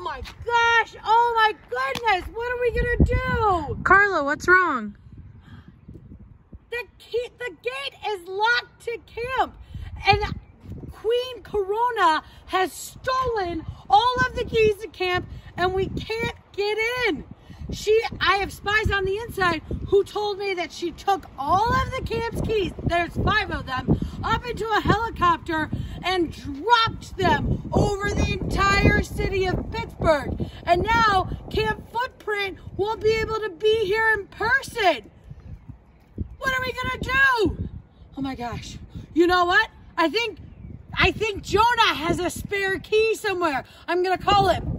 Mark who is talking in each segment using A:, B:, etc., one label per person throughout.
A: my gosh! Oh my goodness! What are we gonna do?
B: Carla, what's wrong?
A: The gate is locked to camp, and Queen Corona has stolen all of the keys to camp, and we can't get in. I have spies on the inside who told me that she took all of the camp's keys, there's 5 of them, up into a helicopter and dropped them over the entire city of Pittsburgh. And now Camp Footprint won't be able to be here in person. What are we gonna do? Oh my gosh. You know what? I think Jonah has a spare key somewhere. I'm gonna call him.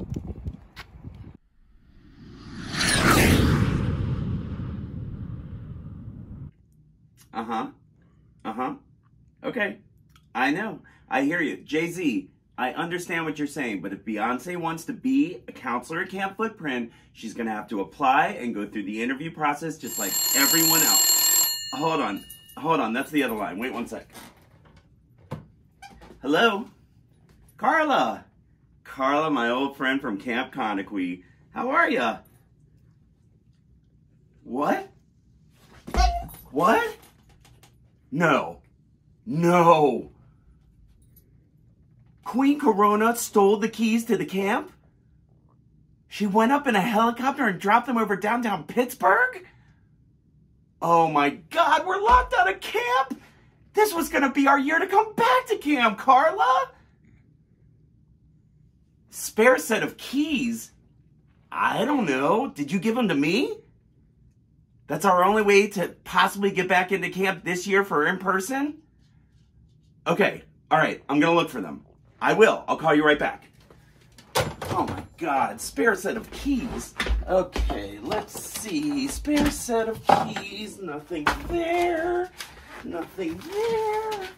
C: Okay, I know. I hear you. Jay-Z, I understand what you're saying, but if Beyonce wants to be a counselor at Camp Footprint, she's going to have to apply and go through the interview process just like everyone else. Hold on. That's the other line. Wait 1 sec. Hello? Carla, my old friend from Camp Conaquee. How are ya? What? What? No. Queen Corona stole the keys to the camp? She went up in a helicopter and dropped them over downtown Pittsburgh? Oh my God, we're locked out of camp! This was gonna be our year to come back to camp, Carla! Spare set of keys? I don't know. Did you give them to me? That's our only way to possibly get back into camp this year for in-person? Okay, all right, I'm gonna look for them. I will, I'll call you right back. Oh my God, spare set of keys. Okay, let's see, spare set of keys, nothing there, nothing there.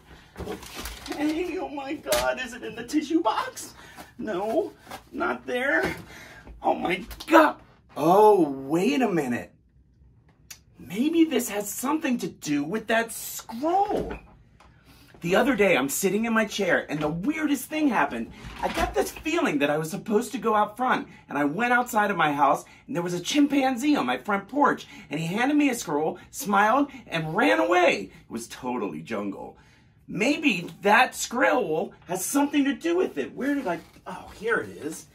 C: Okay, oh my God, is it in the tissue box? No, not there. Oh my God. Oh, wait a minute. Maybe this has something to do with that scroll. The other day, I'm sitting in my chair, and the weirdest thing happened. I got this feeling that I was supposed to go out front, and I went outside of my house, and there was a chimpanzee on my front porch, and he handed me a scroll, smiled, and ran away. It was totally jungle. Maybe that scroll has something to do with it. Where did I... Oh, here it is.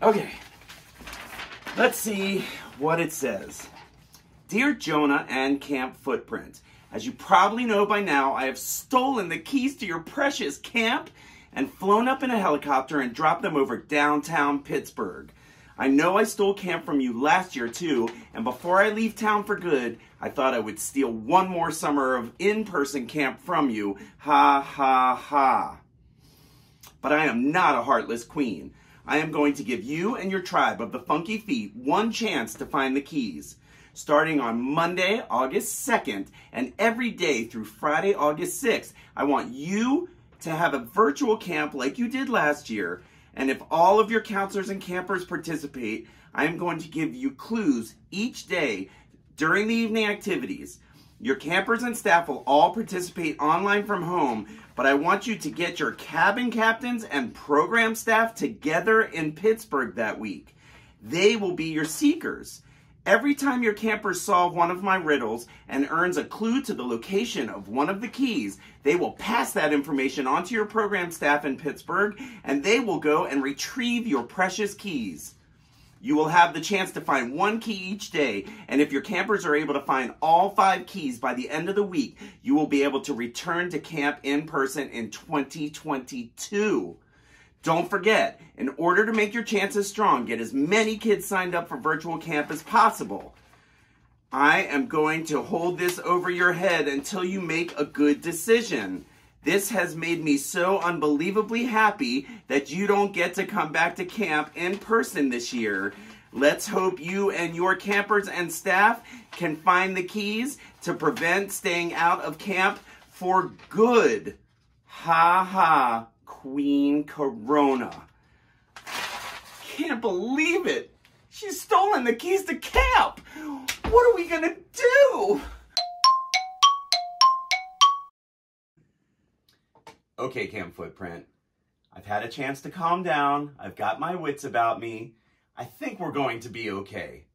C: Okay. Let's see what it says. Dear Jonah and Camp Footprint, as you probably know by now, I have stolen the keys to your precious camp and flown up in a helicopter and dropped them over downtown Pittsburgh. I know I stole camp from you last year too, and before I leave town for good, I thought I would steal one more summer of in-person camp from you. Ha ha ha. But I am not a heartless queen. I am going to give you and your tribe of the Funky Feet one chance to find the keys. Starting on Monday, August 2nd, and every day through Friday, August 6th, I want you to have a virtual camp like you did last year. And if all of your counselors and campers participate, I am going to give you clues each day during the evening activities. Your campers and staff will all participate online from home, but I want you to get your cabin captains and program staff together in Pittsburgh that week. They will be your seekers. Every time your campers solve one of my riddles and earns a clue to the location of one of the keys, they will pass that information on to your program staff in Pittsburgh, and they will go and retrieve your precious keys. You will have the chance to find one key each day, and if your campers are able to find all 5 keys by the end of the week, you will be able to return to camp in person in 2022. Don't forget, in order to make your chances strong, get as many kids signed up for virtual camp as possible. I am going to hold this over your head until you make a good decision. This has made me so unbelievably happy that you don't get to come back to camp in person this year. Let's hope you and your campers and staff can find the keys to prevent staying out of camp for good. Ha ha. Queen Corona. Can't believe it. She's stolen the keys to camp. What are we gonna do? Okay, Camp Footprint. I've had a chance to calm down. I've got my wits about me. I think we're going to be okay.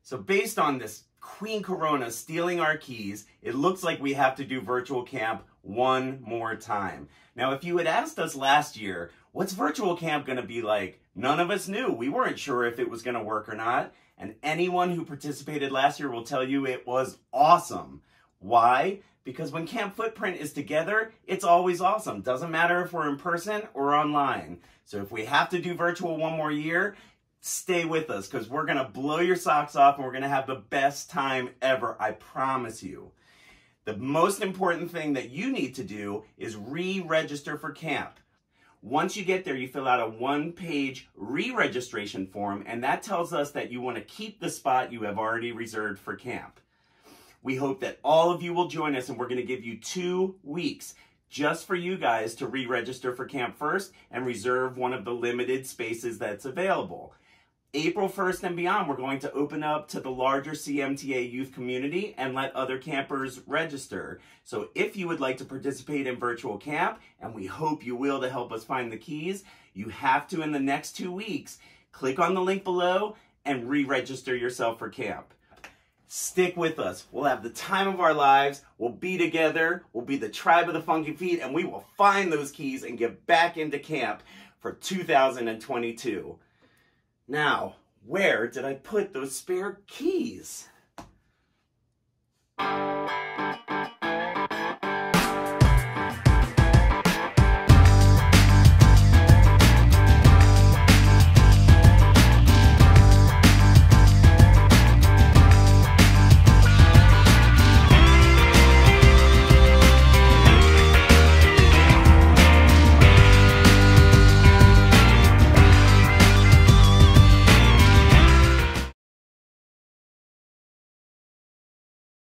C: So based on this Queen Corona stealing our keys, it looks like we have to do virtual camp one more time. Now, if you had asked us last year, what's virtual camp going to be like? None of us knew. We weren't sure if it was going to work or not. And anyone who participated last year will tell you it was awesome. Why? Because when Camp Footprint is together, it's always awesome. Doesn't matter if we're in person or online. So if we have to do virtual one more year, stay with us because we're going to blow your socks off and we're going to have the best time ever. I promise you. The most important thing that you need to do is re-register for camp. Once you get there, you fill out a one-page re-registration form, and that tells us that you want to keep the spot you have already reserved for camp. We hope that all of you will join us, and we're going to give you 2 weeks just for you guys to re-register for camp first and reserve one of the limited spaces that's available. April 1st and beyond, we're going to open up to the larger CMTA youth community and let other campers register. So if you would like to participate in virtual camp, and we hope you will to help us find the keys, you have to, in the next 2 weeks, click on the link below and re-register yourself for camp. Stick with us. We'll have the time of our lives. We'll be together. We'll be the tribe of the funky feet, and we will find those keys and get back into camp for 2022. Now, where did I put those spare keys?